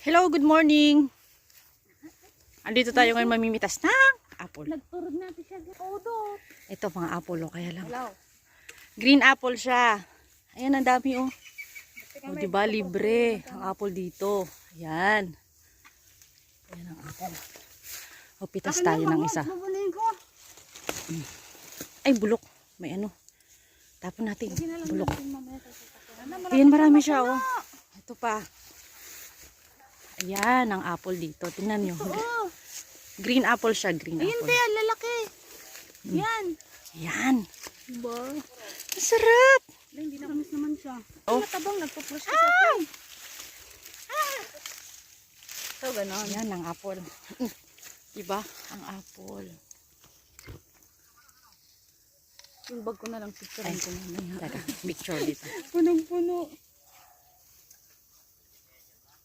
Hello, good morning. Andito tayo ngayon mamimitas ng apple. Nagturog natin siya. Odo. Ito mga apple oh, kaya lang. Hello. Green apple siya. Ayan, ang dami oh. O diba, libre ang apple dito. Ayan. Ayan ang apple. O pitas tayo ng isa. Ay, bulok. May ano. Tapon natin. Bulok. Ayan, marami siya oh. Ito pa. Ayan ang apple dito. Tingnan nyo. Green apple siya. Green Ayun apple. tayo, lalaki. Yan. Ayan. Ba? Masarap. Hindi na kamis naman siya. Oh. Matabang, nagpo-flush ka sa akin. So, gano'n. Ayan ang apple. Diba? Ang apple. Yung bag ko na lang picturean ko na. Teka, picture dito. Punong-puno.